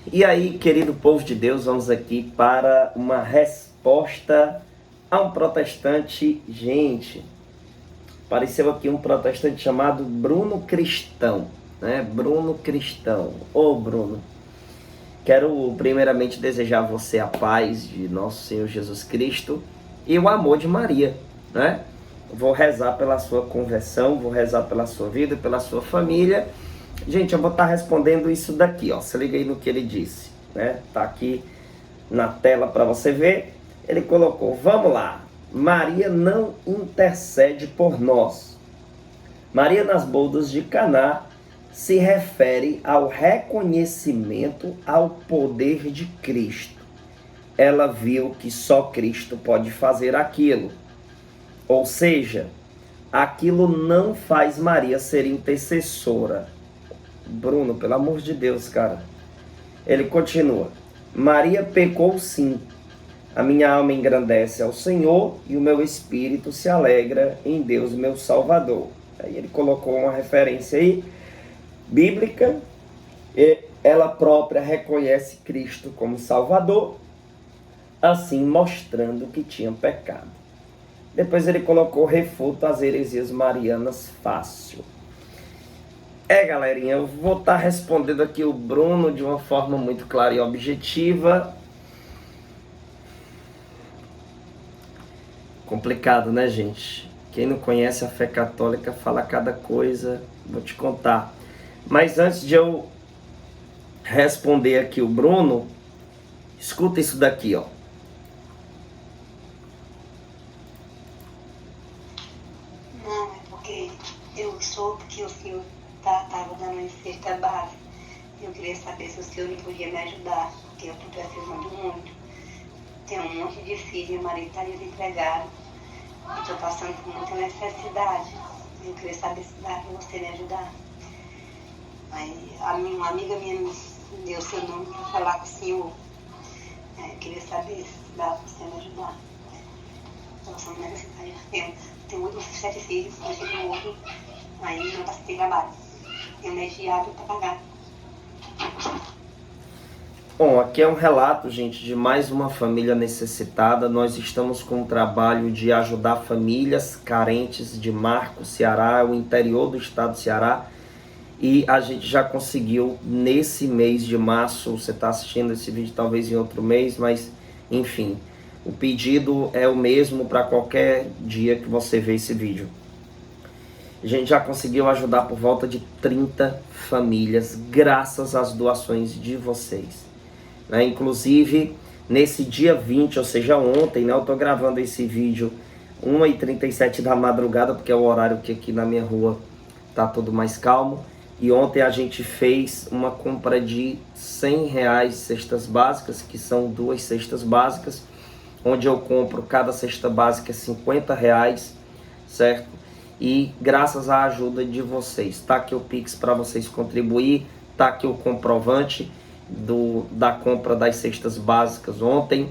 E aí, querido povo de Deus, vamos aqui para uma resposta a um protestante. Gente, apareceu aqui um protestante chamado Bruno Cristão, né? Bruno Cristão. Ô Bruno, quero primeiramente desejar a você a paz de nosso Senhor Jesus Cristo e o amor de Maria, né? Vou rezar pela sua conversão, vou rezar pela sua vida, pela sua família. Gente, eu vou estar respondendo isso daqui, ó. Se liga aí no que ele disse, né? Tá aqui na tela para você ver. Ele colocou: vamos lá. Maria não intercede por nós. Maria nas bodas de Caná se refere ao reconhecimento ao poder de Cristo. Ela viu que só Cristo pode fazer aquilo. Ou seja, aquilo não faz Maria ser intercessora. Bruno, pelo amor de Deus, cara. Ele continua: Maria pecou sim. A minha alma engrandece ao Senhor e o meu espírito se alegra em Deus, meu Salvador. Aí ele colocou uma referência aí, bíblica. E ela própria reconhece Cristo como Salvador, assim mostrando que tinha pecado. Depois ele colocou: refuta as heresias marianas fácil. Galerinha, eu vou estar respondendo aqui o Bruno de uma forma muito clara e objetiva. Complicado, né, gente? Quem não conhece a fé católica fala cada coisa, vou te contar. Mas antes de eu responder aqui o Bruno, escuta isso daqui, ó. Não, é porque eu soube que o senhor estava dando uma cesta básica. Eu queria saber se o senhor não podia me ajudar, porque eu estou precisando muito. Tenho um monte de filhos, meu marido está desempregado. Estou passando por muita necessidade. Eu queria saber se dá para você me ajudar. Aí, uma amiga minha me deu seu nome para falar com o senhor. Eu queria saber se dá para você me ajudar. Estou passando necessidade. Tenho 8, 7 filhos, mas tenho outro. Aí não está sem trabalho. Tenho mês de água para pagar. Bom, aqui é um relato, gente, de mais uma família necessitada. Nós estamos com um trabalho de ajudar famílias carentes de Marcos, Ceará, o interior do estado do Ceará. E a gente já conseguiu, nesse mês de março, você está assistindo esse vídeo talvez em outro mês, mas enfim, o pedido é o mesmo para qualquer dia que você vê esse vídeo. A gente já conseguiu ajudar por volta de 30 famílias, graças às doações de vocês. Inclusive, nesse dia 20, ou seja, ontem, eu estou gravando esse vídeo 1h37 da madrugada, porque é o horário que aqui na minha rua tá tudo mais calmo. E ontem a gente fez uma compra de R$100 cestas básicas, que são 2 cestas básicas, onde eu compro cada cesta básica R$50, certo? E graças à ajuda de vocês, tá aqui o Pix para vocês contribuir, tá aqui o comprovante da compra das cestas básicas ontem,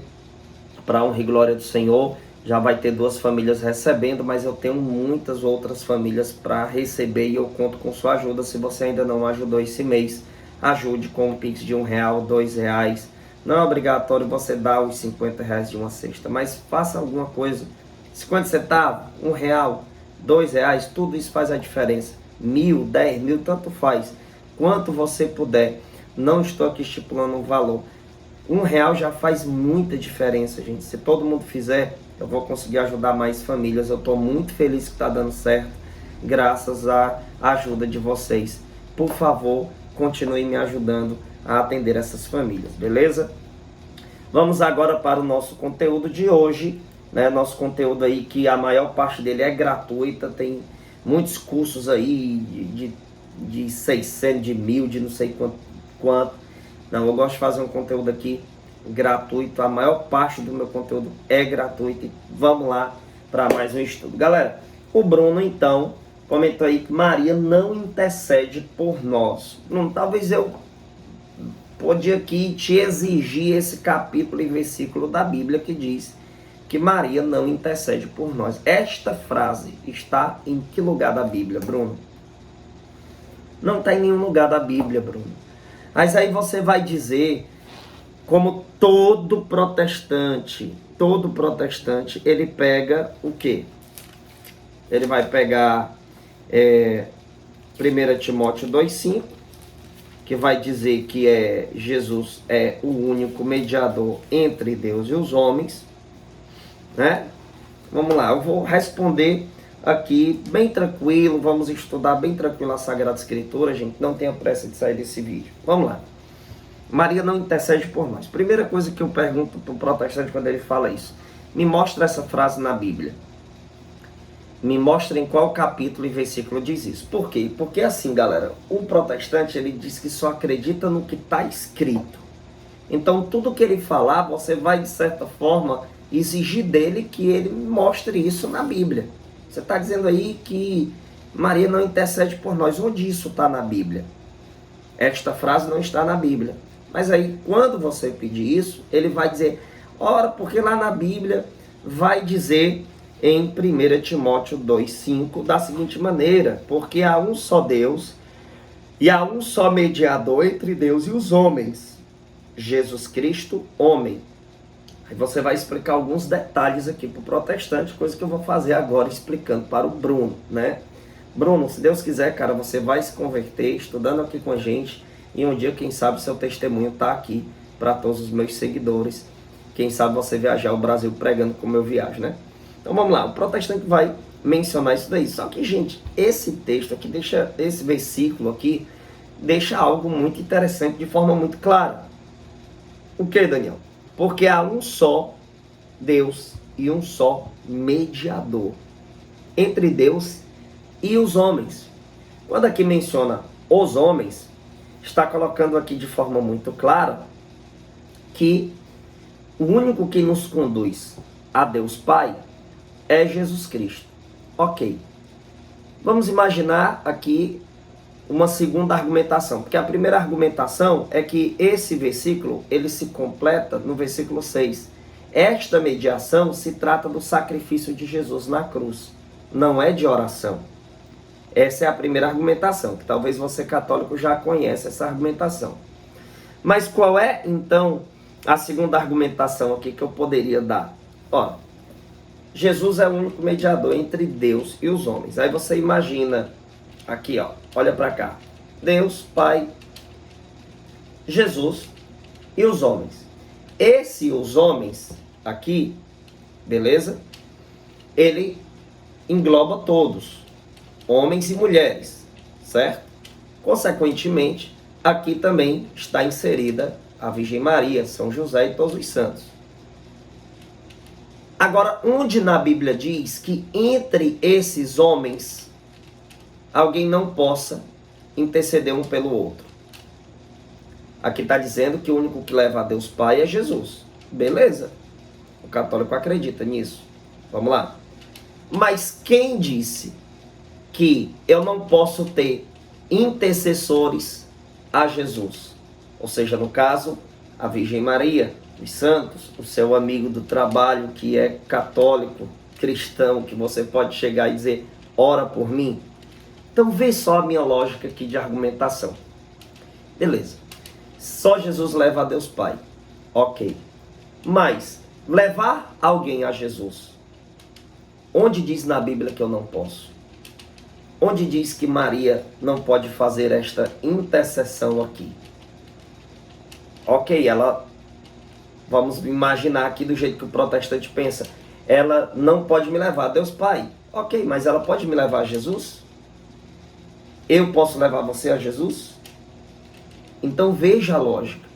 para honra e glória do Senhor. Já vai ter 2 famílias recebendo, mas eu tenho muitas outras famílias para receber e eu conto com sua ajuda. Se você ainda não ajudou esse mês, ajude com um Pix de R$1, R$2. Não é obrigatório você dar os R$50 de uma cesta, mas faça alguma coisa. 50 centavos, R$1, R$2, tudo isso faz a diferença. 1.000, 10.000, tanto faz. Quanto você puder. Não estou aqui estipulando um valor. R$1 já faz muita diferença, gente. Se todo mundo fizer, eu vou conseguir ajudar mais famílias. Eu estou muito feliz que está dando certo, graças à ajuda de vocês. Por favor, continue me ajudando a atender essas famílias, beleza? Vamos agora para o nosso conteúdo de hoje, né? Nosso conteúdo aí, que a maior parte dele é gratuita. Tem muitos cursos aí de 600, de 1.000, de não sei quanto. Não, eu gosto de fazer um conteúdo aqui gratuito. A maior parte do meu conteúdo é gratuito. E vamos lá para mais um estudo. Galera, o Bruno então comentou aí que Maria não intercede por nós. Talvez eu podia aqui te exigir esse capítulo e versículo da Bíblia que diz que Maria não intercede por nós. Esta frase está em que lugar da Bíblia, Bruno? Não está em nenhum lugar da Bíblia, Bruno. Mas aí você vai dizer, como todo protestante, ele pega o quê? Ele vai pegar 1 Timóteo 2,5, que vai dizer que Jesus é o único mediador entre Deus e os homens, né? Vamos lá, eu vou responder aqui bem tranquilo, vamos estudar bem tranquilo a Sagrada Escritura, gente, não tenha pressa de sair desse vídeo. Vamos lá. Maria não intercede por nós. Primeira coisa que eu pergunto para o protestante quando ele fala isso, me mostra essa frase na Bíblia. Me mostra em qual capítulo e versículo diz isso. Por quê? Porque assim, galera, o protestante, ele diz que só acredita no que está escrito. Então, tudo que ele falar, você vai, de certa forma, exigir dele que ele mostre isso na Bíblia. Você está dizendo aí que Maria não intercede por nós. Onde isso está na Bíblia? Esta frase não está na Bíblia. Mas aí, quando você pedir isso, ele vai dizer, ora, porque lá na Bíblia vai dizer em 1 Timóteo 2,5 da seguinte maneira, porque há um só Deus e há um só mediador entre Deus e os homens, Jesus Cristo, homem. Aí você vai explicar alguns detalhes aqui para o protestante, coisa que eu vou fazer agora explicando para o Bruno, né? Bruno, se Deus quiser, cara, você vai se converter estudando aqui com a gente e um dia, quem sabe, seu testemunho está aqui para todos os meus seguidores. Quem sabe você viajar o Brasil pregando como eu viajo, né? Então vamos lá, o protestante vai mencionar isso daí. Só que, gente, esse texto aqui, esse versículo aqui, deixa algo muito interessante de forma muito clara. O que, Daniel? Porque há um só Deus e um só mediador entre Deus e os homens. Quando aqui menciona os homens, está colocando aqui de forma muito clara que o único que nos conduz a Deus Pai é Jesus Cristo. Ok. Vamos imaginar aqui uma segunda argumentação, porque a primeira argumentação é que esse versículo, ele se completa no versículo 6. Esta mediação se trata do sacrifício de Jesus na cruz, não é de oração. Essa é a primeira argumentação, que talvez você católico já conheça essa argumentação. Mas qual é, então, a segunda argumentação aqui que eu poderia dar? Ó, Jesus é o único mediador entre Deus e os homens. Aí você imagina aqui, ó, olha para cá. Deus, Pai, Jesus e os homens. Os homens aqui, beleza? Ele engloba todos, homens e mulheres, certo? Consequentemente, aqui também está inserida a Virgem Maria, São José e todos os santos. Agora, onde na Bíblia diz que entre esses homens alguém não possa interceder um pelo outro? Aqui está dizendo que o único que leva a Deus Pai é Jesus. Beleza. O católico acredita nisso. Vamos lá. Mas quem disse que eu não posso ter intercessores a Jesus? Ou seja, no caso, a Virgem Maria, os santos, o seu amigo do trabalho que é católico, cristão, que você pode chegar e dizer, ora por mim. Então vê só a minha lógica aqui de argumentação. Beleza. Só Jesus leva a Deus Pai. Ok. Mas levar alguém a Jesus, onde diz na Bíblia que eu não posso? Onde diz que Maria não pode fazer esta intercessão aqui? Ok, ela, vamos imaginar aqui do jeito que o protestante pensa, ela não pode me levar a Deus Pai. Ok, mas ela pode me levar a Jesus? Eu posso levar você a Jesus? Então veja a lógica.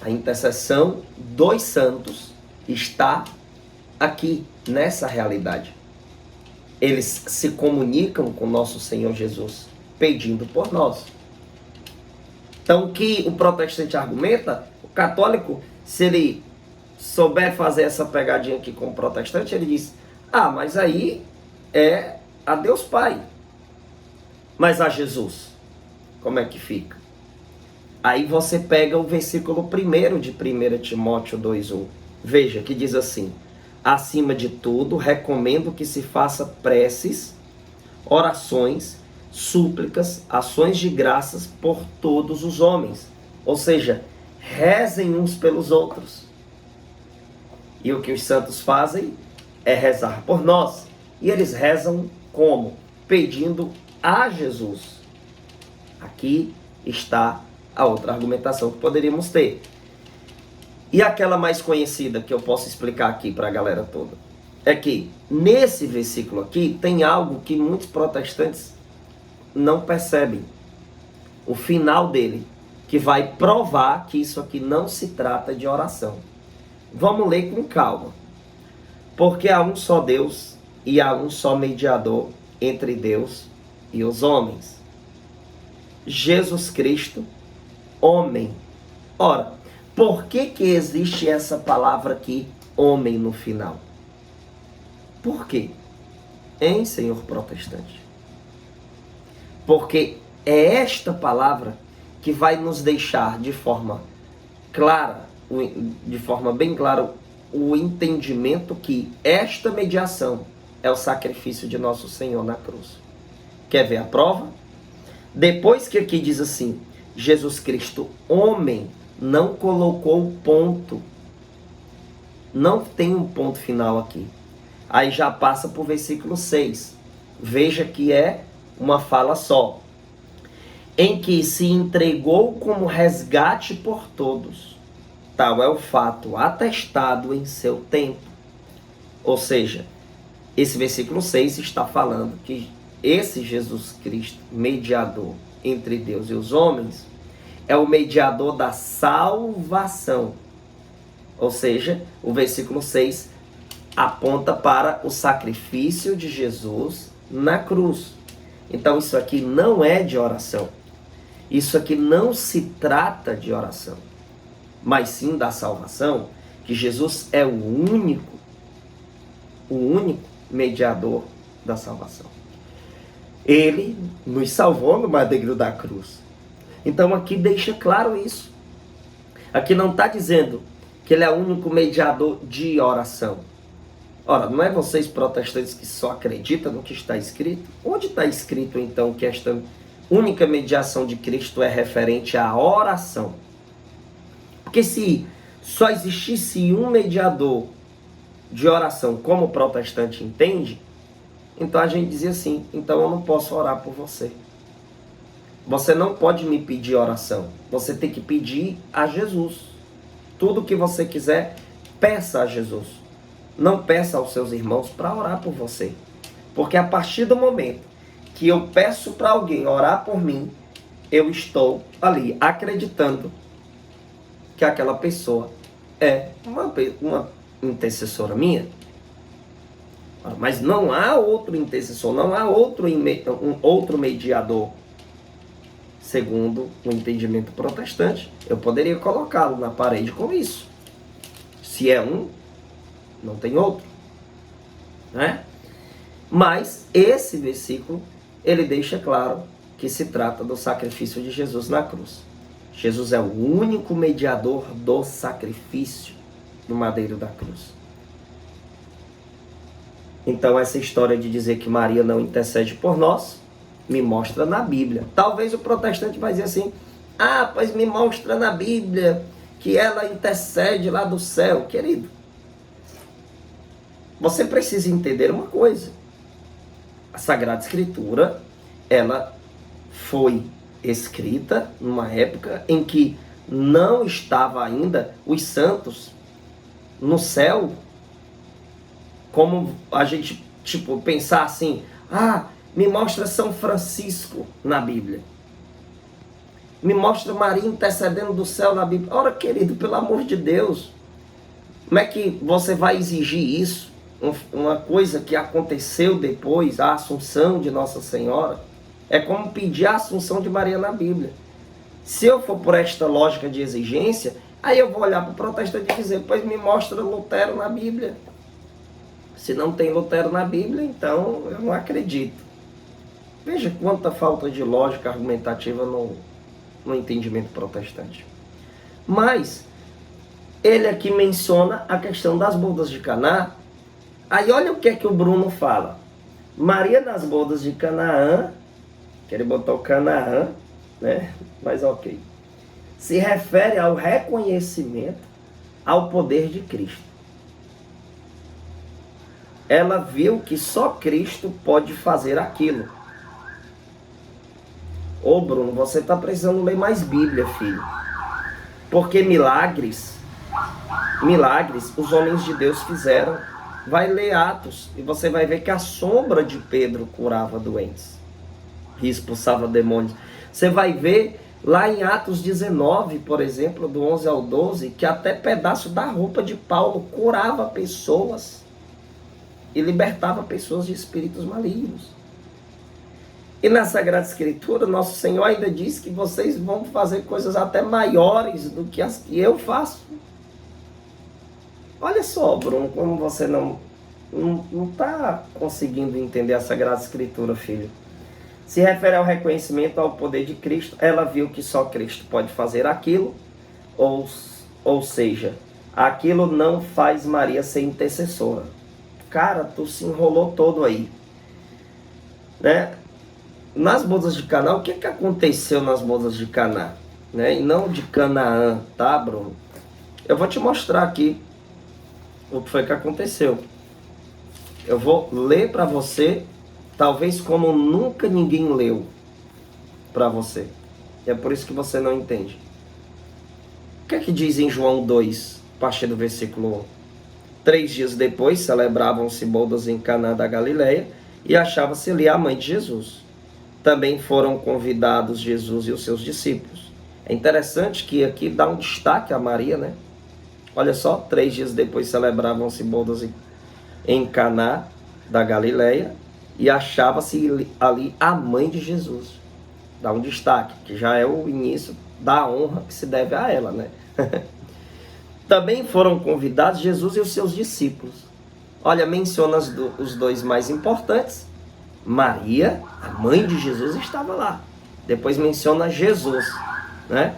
A intercessão dos santos está aqui, nessa realidade. Eles se comunicam com nosso Senhor Jesus, pedindo por nós. Então, o que o protestante argumenta, o católico, se ele souber fazer essa pegadinha aqui com o protestante, ele diz, mas aí é a Deus Pai. Mas a Jesus, como é que fica? Aí você pega o versículo 1 de 1 Timóteo 2,1. Veja, que diz assim, acima de tudo, recomendo que se faça preces, orações, súplicas, ações de graças por todos os homens, Ou seja, rezem uns pelos outros. E o que os santos fazem é rezar por nós. E eles rezam como? Pedindo a Jesus. Aqui está a outra argumentação que poderíamos ter. E aquela mais conhecida que eu posso explicar aqui para a galera toda, é que nesse versículo aqui tem algo que muitos protestantes não percebem. O final dele, que vai provar que isso aqui não se trata de oração. Vamos ler com calma. Porque há um só Deus e há um só mediador entre Deus e os homens. Jesus Cristo, homem. Ora, por que existe essa palavra aqui, homem, no final? Por quê? Hein, senhor protestante? Porque é esta palavra que vai nos deixar de forma clara, de forma bem clara, o entendimento que esta mediação é o sacrifício de nosso Senhor na cruz. Quer ver a prova? Depois que aqui diz assim, Jesus Cristo, homem, não colocou ponto. Não tem um ponto final aqui. Aí já passa para o versículo 6. Veja que é uma fala só. Em que se entregou como resgate por todos. Tal é o fato atestado em seu tempo. Ou seja, esse versículo 6 está falando que esse Jesus Cristo, mediador entre Deus e os homens, é o mediador da salvação. Ou seja, o versículo 6 aponta para o sacrifício de Jesus na cruz. Então isso aqui não é de oração. Isso aqui não se trata de oração, mas sim da salvação, que Jesus é o único mediador da salvação. Ele nos salvou no madeiro da cruz. Então aqui deixa claro isso. Aqui não está dizendo que ele é o único mediador de oração. Ora, não é vocês protestantes que só acreditam no que está escrito? Onde está escrito então que esta única mediação de Cristo é referente à oração? Porque se só existisse um mediador de oração como o protestante entende, então a gente dizia assim, então eu não posso orar por você. Você não pode me pedir oração. Você tem que pedir a Jesus. Tudo que você quiser, peça a Jesus. Não peça aos seus irmãos para orar por você. Porque a partir do momento que eu peço para alguém orar por mim, eu estou ali acreditando que aquela pessoa é uma intercessora minha. Mas não há outro intercessor, não há outro mediador. Segundo o entendimento protestante, eu poderia colocá-lo na parede com isso. Se é um, não tem outro. Né? Mas esse versículo, ele deixa claro que se trata do sacrifício de Jesus na cruz. Jesus é o único mediador do sacrifício no madeiro da cruz. Então essa história de dizer que Maria não intercede por nós, me mostra na Bíblia. Talvez o protestante vai dizer assim, pois me mostra na Bíblia que ela intercede lá do céu. Querido, você precisa entender uma coisa. A Sagrada Escritura, ela foi escrita numa época em que não estava ainda os santos no céu, como a gente, pensar assim, me mostra São Francisco na Bíblia. Me mostra Maria intercedendo do céu na Bíblia. Ora, querido, pelo amor de Deus, como é que você vai exigir isso? Uma coisa que aconteceu depois, a Assunção de Nossa Senhora, é como pedir a Assunção de Maria na Bíblia. Se eu for por esta lógica de exigência, aí eu vou olhar para o protestante e dizer, pois me mostra Lutero na Bíblia. Se não tem Lutero na Bíblia, então eu não acredito. Veja quanta falta de lógica argumentativa no entendimento protestante. Mas ele aqui menciona a questão das bodas de Caná. Aí olha o que é que o Bruno fala. Maria nas bodas de Canaã, que ele botou Canaã, né? Mas ok. se refere ao reconhecimento ao poder de Cristo. Ela viu que só Cristo pode fazer aquilo. Ô Bruno, você está precisando ler mais Bíblia, filho. Porque milagres os homens de Deus fizeram. Vai ler Atos e você vai ver que a sombra de Pedro curava doentes e expulsava demônios. Você vai ver lá em Atos 19, por exemplo, do 11 ao 12, que até pedaço da roupa de Paulo curava pessoas e libertava pessoas de espíritos malignos. E na Sagrada Escritura, nosso Senhor ainda diz que vocês vão fazer coisas até maiores do que as que eu faço. Olha só, Bruno, como você não está conseguindo entender a Sagrada Escritura, filho. Se refere ao reconhecimento ao poder de Cristo. Ela viu que só Cristo pode fazer aquilo, ou seja, aquilo não faz Maria ser intercessora. Cara, tu se enrolou todo aí, né? Nas bodas de Caná, o que aconteceu nas bodas de Caná? Né? E não de Canaã, tá, Bruno? Eu vou te mostrar aqui o que foi que aconteceu. Eu vou ler para você, talvez como nunca ninguém leu para você. É por isso que você não entende. O que é que diz em João 2, a partir do versículo 1? 3 dias depois, celebravam-se bodas em Caná da Galileia e achava-se ali a mãe de Jesus. Também foram convidados Jesus e os seus discípulos. É interessante que aqui dá um destaque a Maria, né? Olha só, 3 dias depois celebravam-se bodas em Caná da Galileia e achava-se ali a mãe de Jesus. Dá um destaque, que já é o início da honra que se deve a ela, né? Também foram convidados Jesus e os seus discípulos. Olha, menciona os dois mais importantes. Maria, a mãe de Jesus, estava lá. Depois menciona Jesus, né?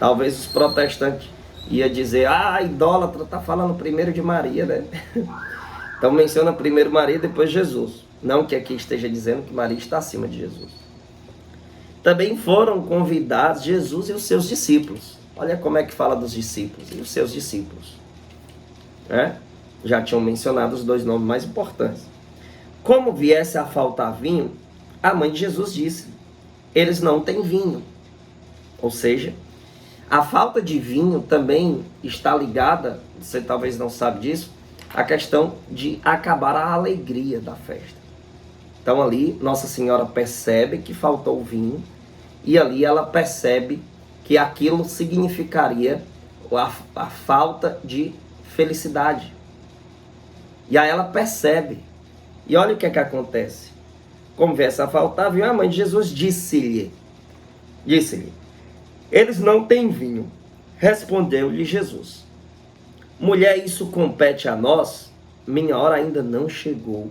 Talvez os protestantes iam dizer, idólatra, está falando primeiro de Maria, né? Então menciona primeiro Maria e depois Jesus. Não que aqui esteja dizendo que Maria está acima de Jesus. Também foram convidados Jesus e os seus discípulos. Olha como é que fala dos discípulos e os seus discípulos, né? Já tinham mencionado os dois nomes mais importantes. Como viesse a faltar vinho, a mãe de Jesus disse, eles não têm vinho. Ou seja, a falta de vinho também está ligada, você talvez não sabe disso, à questão de acabar a alegria da festa. Então ali, Nossa Senhora percebe que faltou vinho, e ali ela percebe que aquilo significaria a falta de felicidade. E aí ela percebe. E olha o que é que acontece. Como viesse a faltar, viu? A mãe de Jesus disse-lhe, eles não têm vinho. Respondeu-lhe Jesus, mulher, isso compete a nós? Minha hora ainda não chegou.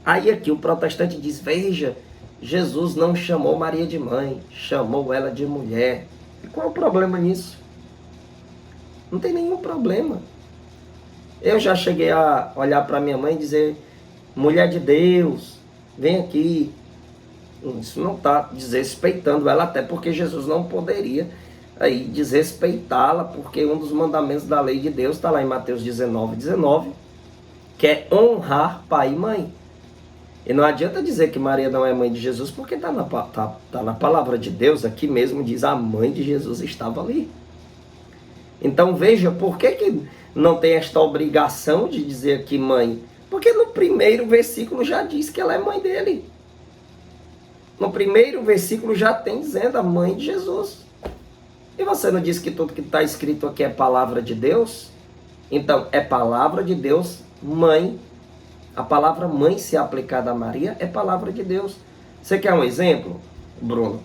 Aí aqui o protestante diz, veja, Jesus não chamou Maria de mãe, chamou ela de mulher. E qual é o problema nisso? Não tem nenhum problema. Eu já cheguei a olhar para minha mãe e dizer, mulher de Deus, vem aqui. Isso não está desrespeitando ela, até porque Jesus não poderia aí desrespeitá-la, porque um dos mandamentos da lei de Deus está lá em Mateus 19, que é honrar pai e mãe. E não adianta dizer que Maria não é mãe de Jesus, porque está na palavra de Deus, aqui mesmo diz a mãe de Jesus estava ali. Então veja, por que não tem esta obrigação de dizer aqui mãe? Porque no primeiro versículo já diz que ela é mãe dele. No primeiro versículo já tem dizendo a mãe de Jesus. E você não diz que tudo que está escrito aqui é palavra de Deus? Então, é palavra de Deus, mãe. A palavra mãe, se aplicada a Maria, é palavra de Deus. Você quer um exemplo, Bruno?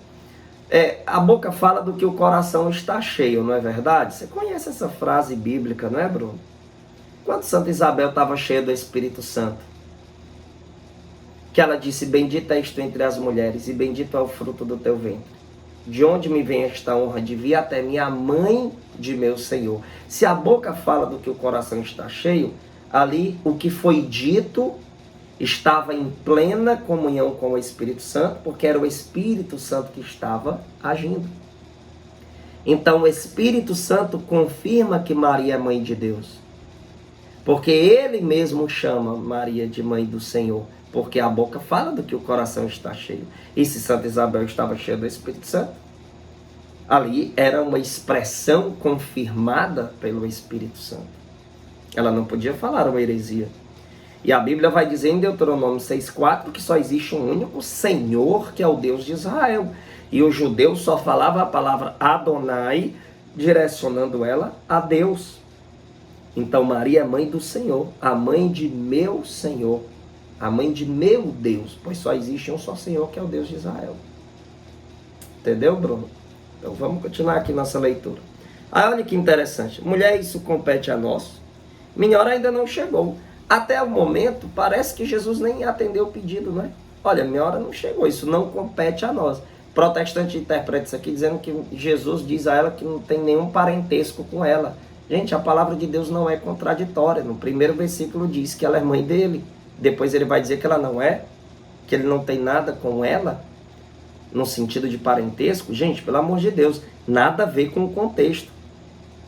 A boca fala do que o coração está cheio, não é verdade? Você conhece essa frase bíblica, não é, Bruno? Quando Santa Isabel estava cheia do Espírito Santo, que ela disse, bendita és tu entre as mulheres, e bendito é o fruto do teu ventre. De onde me vem esta honra de vir até mim, a mãe de meu Senhor? Se a boca fala do que o coração está cheio, ali o que foi dito estava em plena comunhão com o Espírito Santo, porque era o Espírito Santo que estava agindo. Então o Espírito Santo confirma que Maria é mãe de Deus. Porque ele mesmo chama Maria de mãe do Senhor. Porque a boca fala do que o coração está cheio. E se Santa Isabel estava cheia do Espírito Santo, ali era uma expressão confirmada pelo Espírito Santo. Ela não podia falar uma heresia. E a Bíblia vai dizer em Deuteronômio 6,4 que só existe um único Senhor, que é o Deus de Israel. E o judeu só falava a palavra Adonai, direcionando ela a Deus. Então Maria é mãe do Senhor, a mãe de meu Senhor, a mãe de meu Deus, pois só existe um só Senhor, que é o Deus de Israel. Entendeu, Bruno? Então vamos continuar aqui nossa leitura. Aí olha que interessante, mulher, isso compete a nós. Minha hora ainda não chegou. Até o momento, parece que Jesus nem atendeu o pedido, né? Olha, minha hora não chegou, isso não compete a nós. Protestante interpreta isso aqui dizendo que Jesus diz a ela que não tem nenhum parentesco com ela. Gente, a palavra de Deus não é contraditória. No primeiro versículo diz que ela é mãe dele. Depois ele vai dizer que ela não é, que ele não tem nada com ela, no sentido de parentesco. Gente, pelo amor de Deus, nada a ver com o contexto.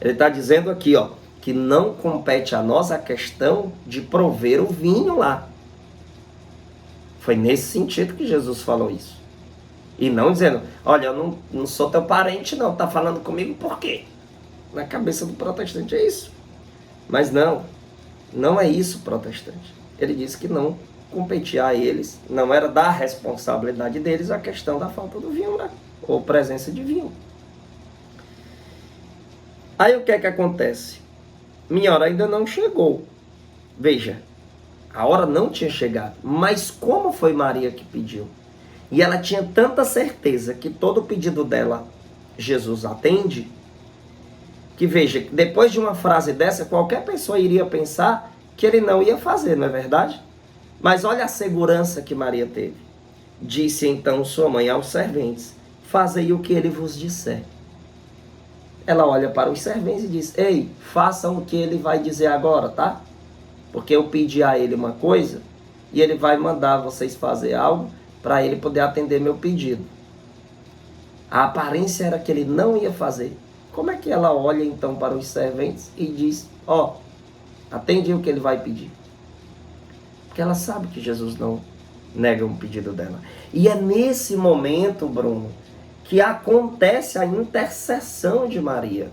Ele está dizendo aqui, ó, que não compete a nós a questão de prover o vinho lá. Foi nesse sentido que Jesus falou isso. E não dizendo, olha, eu não sou teu parente não, tá falando comigo por quê? Na cabeça do protestante é isso. Mas não é isso, protestante. Ele disse que não competia a eles, não era da responsabilidade deles a questão da falta do vinho, né? Ou presença de vinho. Aí o que é que acontece? Minha hora ainda não chegou. Veja, a hora não tinha chegado. Mas como foi Maria que pediu? E ela tinha tanta certeza que todo pedido dela Jesus atende, que veja, depois de uma frase dessa, qualquer pessoa iria pensar que ele não ia fazer, não é verdade? Mas olha a segurança que Maria teve. Disse então sua mãe aos serventes, fazei o que ele vos disser. Ela olha para os serventes e diz, ei, façam o que ele vai dizer agora, tá? Porque eu pedi a ele uma coisa e ele vai mandar vocês fazer algo para ele poder atender meu pedido. A aparência era que ele não ia fazer. Como é que ela olha então para os serventes e diz, ó, atende o que ele vai pedir? Porque ela sabe que Jesus não nega um pedido dela. E é nesse momento, Bruno, que acontece a intercessão de Maria.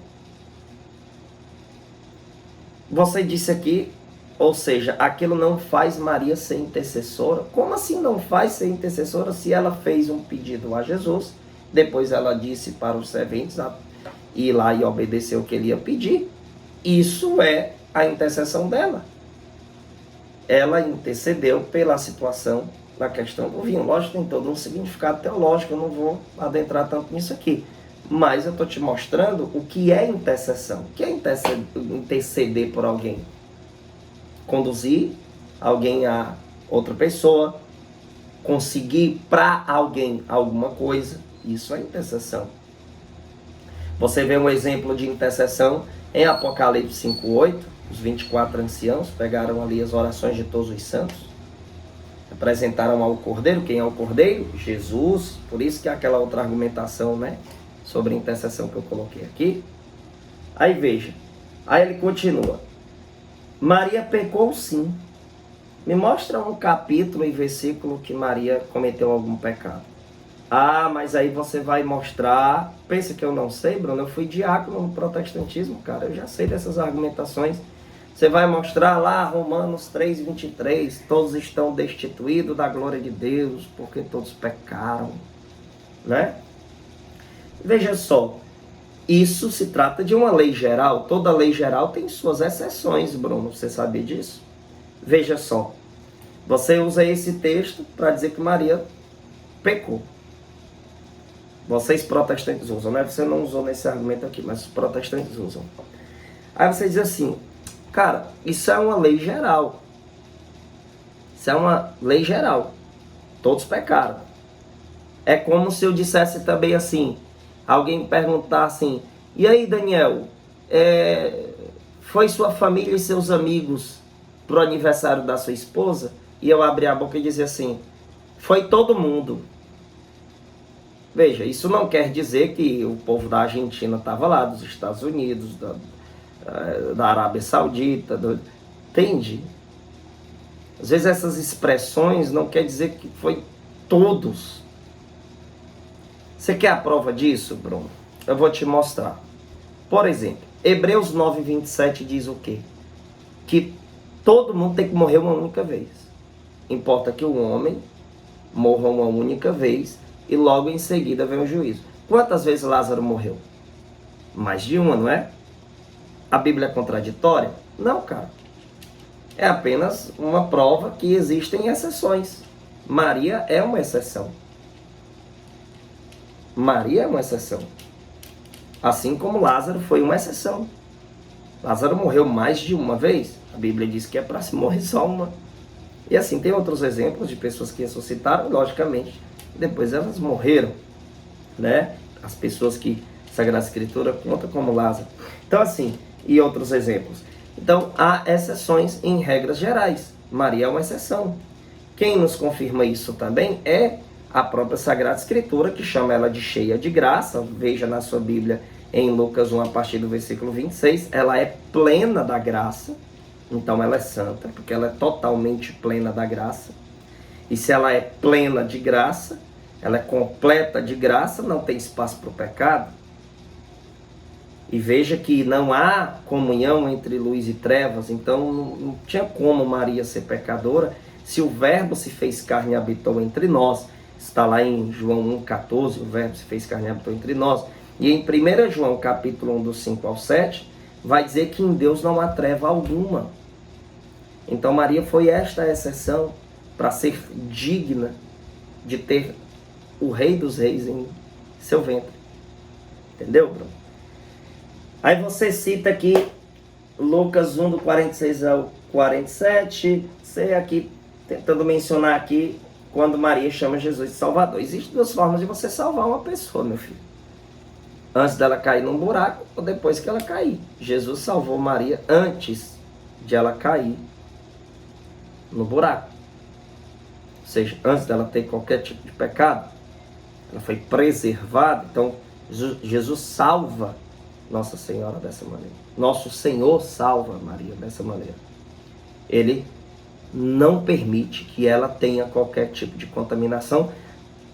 Você disse aqui, ou seja, aquilo não faz Maria ser intercessora. Como assim não faz ser intercessora se ela fez um pedido a Jesus, depois ela disse para os serventes ir lá e obedecer o que ele ia pedir? Isso é a intercessão dela. Ela intercedeu pela situação na questão do vinho. Lógico, tem todo um significado teológico, eu não vou adentrar tanto nisso aqui. Mas eu estou te mostrando o que é intercessão. O que é interceder por alguém? Conduzir alguém a outra pessoa, conseguir para alguém alguma coisa, isso é intercessão. Você vê um exemplo de intercessão em Apocalipse 5:8, os 24 anciãos pegaram ali as orações de todos os santos, apresentaram ao Cordeiro. Quem é o Cordeiro? Jesus. Por isso que é aquela outra argumentação, né, sobre intercessão que eu coloquei aqui. Aí veja, aí ele continua. Maria pecou sim. Me mostra um capítulo e versículo que Maria cometeu algum pecado. Ah, mas aí você vai mostrar... Pensa que eu não sei, Bruno? Eu fui diácono no protestantismo, cara. Eu já sei dessas argumentações. Você vai mostrar lá Romanos 3:23. Todos estão destituídos da glória de Deus, porque todos pecaram. Né? Veja só. Isso se trata de uma lei geral. Toda lei geral tem suas exceções, Bruno. Você sabia disso? Veja só. Você usa esse texto para dizer que Maria pecou. Vocês protestantes usam, né? Você não usou nesse argumento aqui, mas os protestantes usam. Aí você diz assim, cara, isso é uma lei geral. Isso é uma lei geral. Todos pecaram. É como se eu dissesse também assim, alguém perguntar assim, e aí, Daniel, foi sua família e seus amigos pro aniversário da sua esposa? E eu abrir a boca e dizer assim, foi todo mundo. Veja, isso não quer dizer que o povo da Argentina estava lá, dos Estados Unidos, da Arábia Saudita, entende? Às vezes essas expressões não quer dizer que foi todos. Você quer a prova disso, Bruno? Eu vou te mostrar. Por exemplo, Hebreus 9:27 diz o quê? Que todo mundo tem que morrer uma única vez. Importa que o homem morra uma única vez e logo em seguida vem o juízo. Quantas vezes Lázaro morreu? Mais de uma, não é? A Bíblia é contraditória? Não, cara. É apenas uma prova que existem exceções. Maria é uma exceção. Maria é uma exceção. Assim como Lázaro foi uma exceção. Lázaro morreu mais de uma vez. A Bíblia diz que é para se morrer só uma. E assim, tem outros exemplos de pessoas que ressuscitaram, logicamente. Depois elas morreram, né? As pessoas que a Sagrada Escritura conta como Lázaro. Então assim, e outros exemplos. Então há exceções em regras gerais. Maria é uma exceção. Quem nos confirma isso também é a própria Sagrada Escritura, que chama ela de cheia de graça. Veja na sua Bíblia em Lucas 1, a partir do versículo 26. Ela é plena da graça. Então ela é santa, porque ela é totalmente plena da graça. E se ela é plena de graça, ela é completa de graça, não tem espaço para o pecado. E veja que não há comunhão entre luz e trevas, então não tinha como Maria ser pecadora se o Verbo se fez carne e habitou entre nós. Está lá em João 1,14, o Verbo se fez carne e habitou entre nós. E em 1 João capítulo 1, do 5 ao 7, vai dizer que em Deus não há treva alguma. Então Maria foi esta exceção para ser digna de ter o Rei dos Reis em seu ventre. Entendeu, Bruno? Aí você cita aqui Lucas 1, do 46 ao 47. Você aqui tentando mencionar aqui quando Maria chama Jesus de Salvador. Existem duas formas de você salvar uma pessoa, meu filho. Antes dela cair num buraco ou depois que ela cair. Jesus salvou Maria antes de ela cair no buraco. Ou seja, antes dela ter qualquer tipo de pecado, ela foi preservada. Então, Jesus salva Nossa Senhora dessa maneira. Nosso Senhor salva Maria dessa maneira. Ele não permite que ela tenha qualquer tipo de contaminação,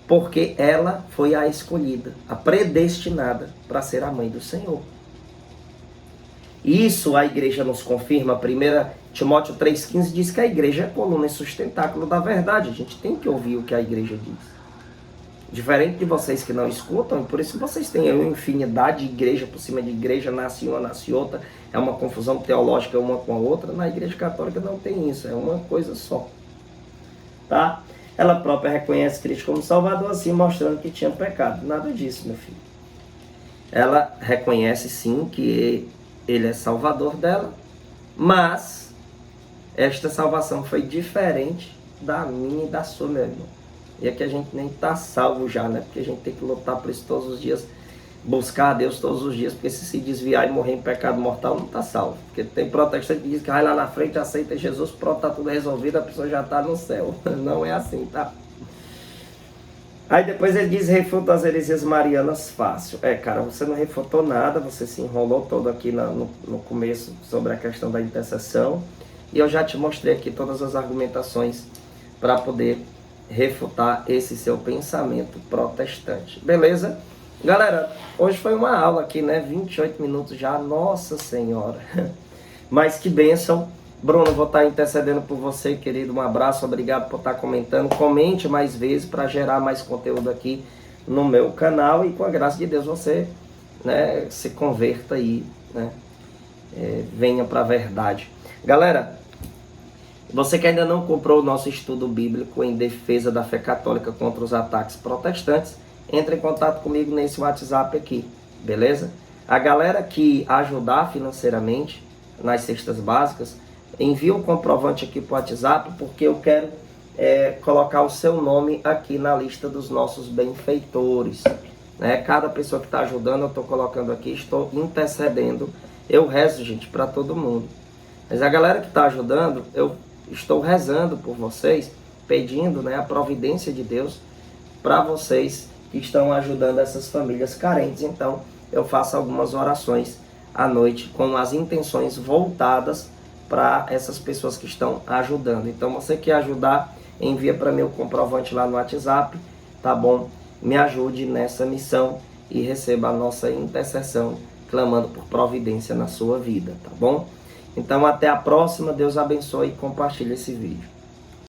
porque ela foi a escolhida, a predestinada para ser a mãe do Senhor. Isso a igreja nos confirma. 1 Timóteo 3,15 diz que a igreja é a coluna e sustentáculo da verdade. A gente tem que ouvir o que a igreja diz. Diferente de vocês que não escutam, e por isso vocês têm uma infinidade de igreja por cima de igreja, nasce uma, nasce outra, é uma confusão teológica uma com a outra. Na igreja católica não tem isso, é uma coisa só. Tá? Ela própria reconhece Cristo como Salvador, assim mostrando que tinha pecado. Nada disso, meu filho. Ela reconhece sim que Ele é Salvador dela, mas esta salvação foi diferente da minha e da sua, meu irmão. E aqui a gente nem está salvo já, né? Porque a gente tem que lutar por isso todos os dias, buscar a Deus todos os dias, porque se desviar e morrer em pecado mortal, não está salvo. Porque tem protestante que diz que vai lá na frente, aceita Jesus, pronto, está tudo resolvido, a pessoa já está no céu. Não é assim, tá? Aí depois ele diz, refuta as heresias marianas fácil. Cara, você não refutou nada, você se enrolou todo aqui no começo sobre a questão da intercessão. E eu já te mostrei aqui todas as argumentações para poder refutar esse seu pensamento protestante. Beleza? Galera, hoje foi uma aula aqui, né? 28 minutos já, Nossa Senhora. Mas que bênção. Bruno, vou estar intercedendo por você, querido. Um abraço, obrigado por estar comentando. Comente mais vezes para gerar mais conteúdo aqui no meu canal. E com a graça de Deus você, né, se converta aí, né? Venha para a verdade. Galera, você que ainda não comprou o nosso estudo bíblico em defesa da fé católica contra os ataques protestantes, entre em contato comigo nesse WhatsApp aqui, beleza? A galera que ajudar financeiramente nas cestas básicas, envia o comprovante aqui para o WhatsApp, porque eu quero colocar o seu nome aqui na lista dos nossos benfeitores. Né? Cada pessoa que está ajudando, eu estou colocando aqui, estou intercedendo. Eu rezo, gente, para todo mundo. Mas a galera que está ajudando, eu estou rezando por vocês, pedindo, né, a providência de Deus para vocês que estão ajudando essas famílias carentes. Então, eu faço algumas orações à noite com as intenções voltadas para essas pessoas que estão ajudando. Então, você quer ajudar, envia para mim o comprovante lá no WhatsApp, tá bom? Me ajude nessa missão e receba a nossa intercessão, clamando por providência na sua vida, tá bom? Então, até a próxima. Deus abençoe e compartilhe esse vídeo.